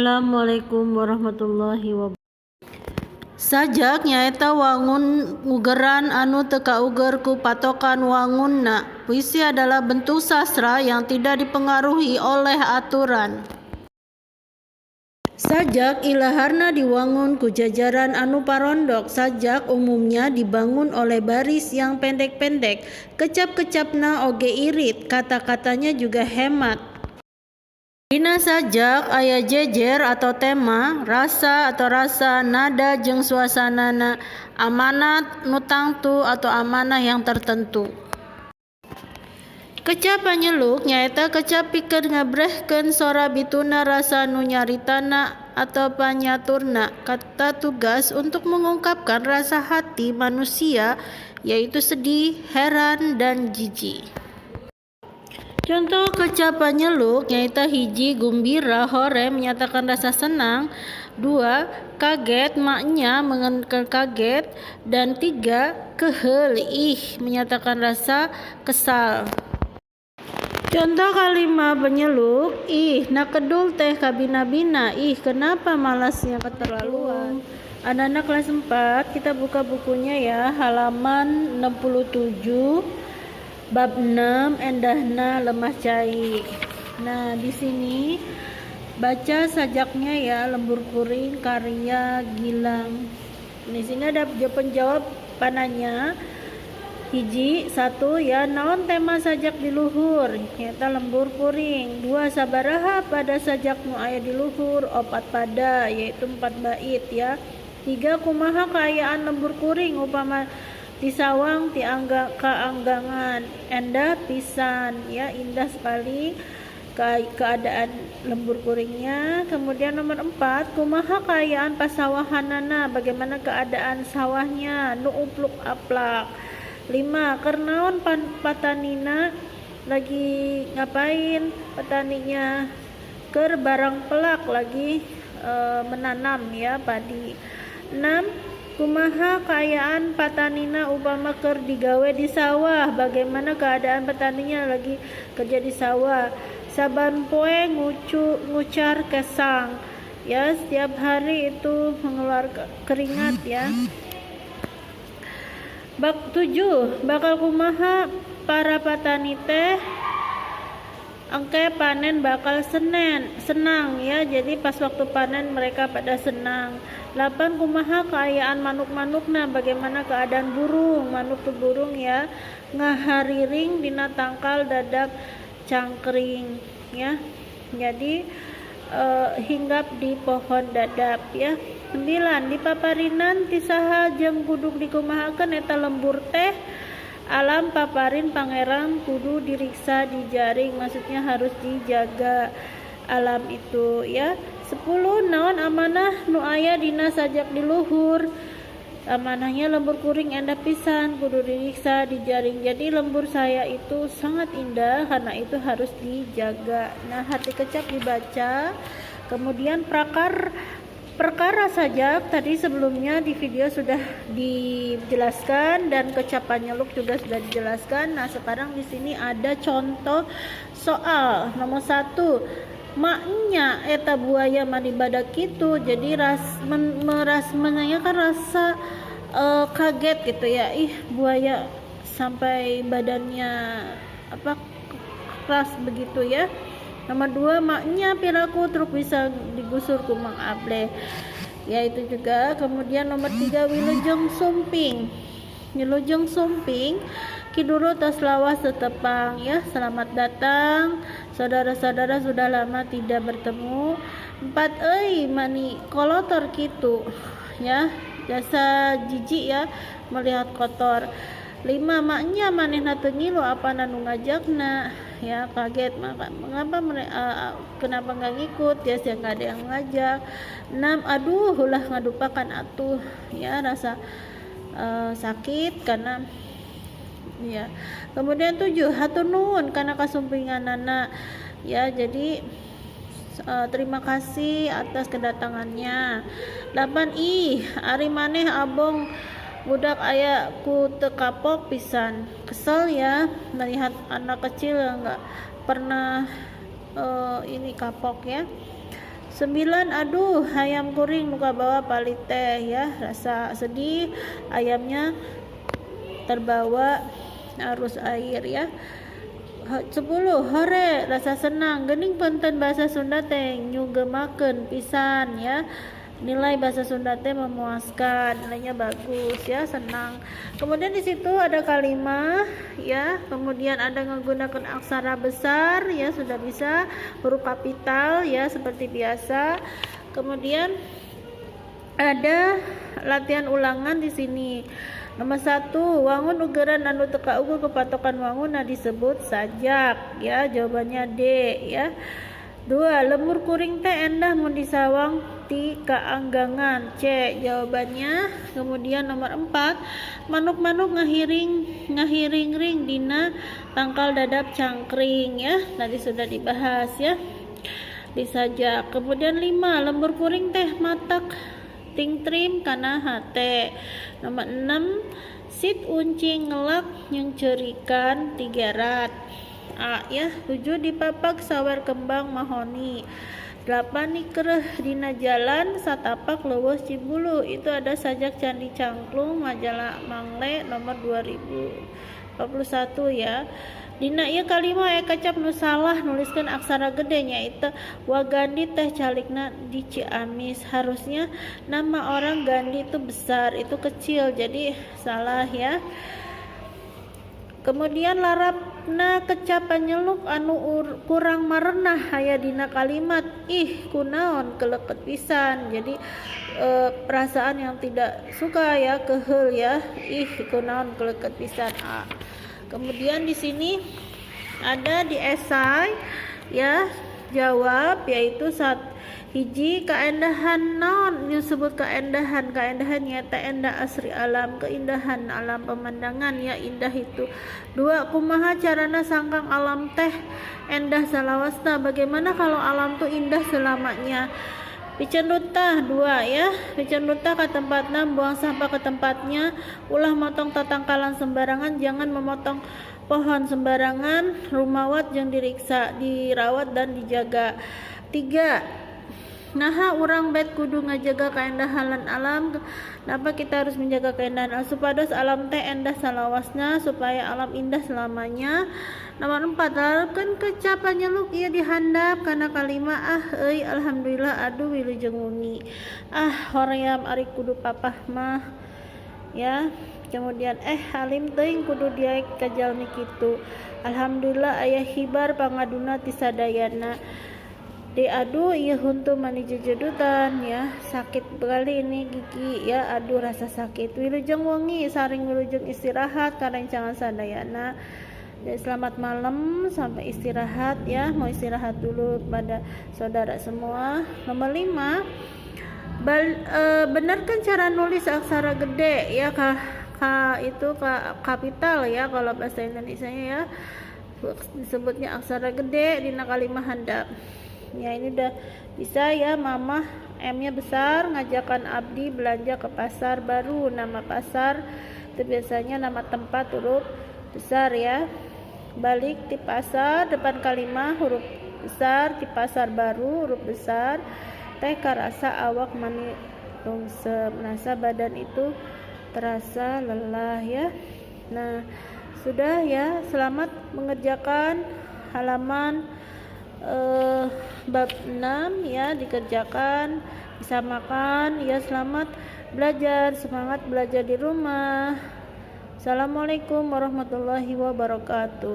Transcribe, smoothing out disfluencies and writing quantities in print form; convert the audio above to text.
Assalamualaikum warahmatullahi wabarakatuh. Sajak nyaeta wangun ugeran anu teu kauger ku patokan wangunna. Puisi adalah bentuk sastra yang tidak dipengaruhi oleh aturan. Sajak ilaharna diwangun ku jajaran anu parondok. Sajak umumnya dibangun oleh baris yang pendek-pendek. Kecap-kecapna oge irit, kata-katanya juga hemat. Dina sajak aya jejer atau tema, rasa atau rasa, nada jeung suasanana, amanat nu tangtu atau amanah yang tertentu. Kecap panyeluk nyaeta kecap pikeun ngabrehkeun sora bituna rasa nu nyaritana atau panyaturna. Kata tugas untuk mengungkapkan rasa hati manusia yaitu sedih, heran, dan jijik. Contoh kecap panyeluk nyaita hiji gumbira hore menyatakan rasa senang, dua kaget maknya mengenai kaget, dan tiga keheul menyatakan rasa kesal. Contoh kalimat penyeluk, nakedul teh kabina-bina, kenapa malasnya keterlaluan. Anak-anak kelas 4 kita buka bukunya ya, halaman 67. Bab 6 endahna lemah cai. Nah, di sini baca sajaknya ya, Lembur Kuring karya Gilang. Di sini ada penjawab pananya. Hiji, satu ya, naon tema sajak di luhur? Nyata Lembur Kuring. Dua, sabaraha pada sajak nu aya di luhur? Opat pada, yaitu 4 bait ya. Tiga, kumaha kaayaan Lembur Kuring upama tisawang kaanggangan, endah pisan ya, indah sekali keadaan Lembur Kuringnya. Kemudian nomor 4, kumaha kaayaan pasawahanana, bagaimana keadaan sawahnya, nu upluk aplak. 5, kernaon patanina lagi ngapain petaninya, ker barang pelak lagi menanam ya padi. 6, kumaha kaayaan patanina upama keur digawe di sawah, bagaimana keadaan petaninya lagi kerja di sawah. Saban poe ngucar kesang ya, setiap hari itu mengeluarkan keringat ya. Bab 7, bakal kumaha para patani teh angke panen bakal senang ya, jadi pas waktu panen mereka pada senang. 8, kumaha kaayaan manuk-manukna, bagaimana keadaan burung, manuk tu burung ya, ngahariring dina tangkal dadap cangkring ya, jadi hinggap di pohon dadap ya. 9, dipaparinan tisaha jeung kudu dikumahakeun eta lembur teh, alam paparin pangeran kudu diriksa dijaring, maksudnya harus dijaga alam itu ya. 10, naon amanah nu aya dina sajak di luhur? Amanahnya Lembur Kuring endah pisan, kudu diriksa dijaring. Jadi lembur saya itu sangat indah, karena itu harus dijaga. Nah, hati kecap dibaca. Kemudian perkara sajak tadi sebelumnya di video sudah dijelaskan, dan kecap nyeluk juga sudah dijelaskan. Nah, sekarang di sini ada contoh soal. Nomor 1, maknya eta buaya mani badak gitu, jadi menanyakan rasa kaget gitu ya, buaya sampai badannya keras begitu ya. Nomor 2, maknya piraku truk bisa digusur ku Mang Ableh ya, itu juga. Kemudian nomor 3, wilujeng sumping Kiduru tas lawas tetepang ya, selamat datang saudara-saudara, sudah lama tidak bertemu. 4, mani kolotor kitu ya, jasa jijik ya melihat kotor. 5, maknya manehna teu ngilu apa nu ngajakna ya, kaget mengapa kenapa nggak ngikut ya, nggak ada yang ngajak. 6, aduh ulah ngadupakan atuh ya, rasa sakit karena ya. Kemudian 7, hatur nuhun karena kasumpinganana ya, jadi terima kasih atas kedatangannya. 8, ari maneh abong budak aya ku teu kapok pisan, kesel ya melihat anak kecil yang enggak pernah ini kapok ya. 9, aduh ayam kuring muka bawah palit teh ya, rasa sedih ayamnya terbawa arus air ya. 10, hore rasa senang geuning punten bahasa Sunda teh nyugemakeun pisan ya. Nilai bahasa Sunda teh memuaskan, nilainya bagus ya, senang. Kemudian di situ ada kalimat ya, kemudian ada menggunakan aksara besar ya, sudah bisa huruf kapital ya seperti biasa. Kemudian ada latihan ulangan di sini. Nomor 1, wangun ugeran anu teka ukur kepatokan wangun disebut sajak ya, jawabannya D ya. 2, lemur kuring teh endah mun disawang ti kaanggangan, C jawabannya. Kemudian nomor 4, manuk-manuk ngahiring ring dina tangkal dadap cangkring ya, tadi sudah dibahas ya disajak. Kemudian 5, lembur kuring teh matak ting trim kana hate. Nomor 6, sit uncing ngelak nyengcerikan tigerat, A ya. 7, dipapag sawer kembang mahoni. 8, nikereh dina jalan satapak leuweus Cibulu, itu ada sajak Candi Cangklung majalah Mangle nomor 2041 ya. Dina ieu kalimat kacap nu salah nuliskeun aksara gede nyaeta Wagandi teh calikna di Ciamis, harusnya nama orang Gandhi itu besar, itu kecil, jadi salah ya. Kemudian larapna kecap panyeluk anu kurang marenah aya dina kalimat ih kunaon keleket pisan, jadi perasaan yang tidak suka ya, keheul ya, ih kunaon keleket pisan, A. Kemudian di sini ada di esai ya jawab, yaitu hiji kaendahan naon disebut kaendahan nyata endah asri alam, keindahan alam pemandangan ya, indah itu. 2, kumaha carana sangkang alam teh endah salawasna, bagaimana kalau alam tuh indah selamanya. Picenduta 2 ya, picenduta ke tempatnya, buang sampah ke tempatnya, ulah motong tatangkalan sembarangan, jangan memotong pohon sembarangan, rumawat yang diriksa, dirawat dan dijaga. 3, naha urang bet kudu ngajaga keindahan alam. Kenapa kita harus menjaga keindahan alam? Supados alam teh endah salawasna, supaya alam indah selamanya. Nomor 4, larapkeun kecap panyeluk ieu dihandap kana kalimat euy alhamdulillah aduh wilujeng wengi. Hoream ari kudu papah mah ya. Kemudian halim teuing kudu diaek ka jalmi kitu. Alhamdulillah aya hibar pangaduna ti sadayana. Aduh ieu huntu mani jejedutan ya, sakit sekali ini gigi ya, aduh rasa sakit. Wilujeng wengi saring wilujeng istirahat karencangan sadayana. Dan selamat malam sampai istirahat ya, mau istirahat dulu pada saudara semua. Nomor 5, benarkan cara nulis aksara gede ya, itu kapital ya kalau bahasa Indonesia ya, disebutnya aksara gede dina kalimat handap ya. Ini udah bisa ya. Mama M-nya besar, ngajakan Abdi belanja ke pasar baru. Nama pasar itu biasanya nama tempat huruf besar ya. Balik di pasar, depan kalimat huruf besar, di pasar baru huruf besar. Teh karasa awak mani rungsep, merasa badan itu terasa lelah ya. Nah sudah ya, selamat mengerjakan halaman bab 6 ya, dikerjakan, disamakan ya. Selamat belajar, semangat belajar di rumah. Assalamualaikum warahmatullahi wabarakatuh.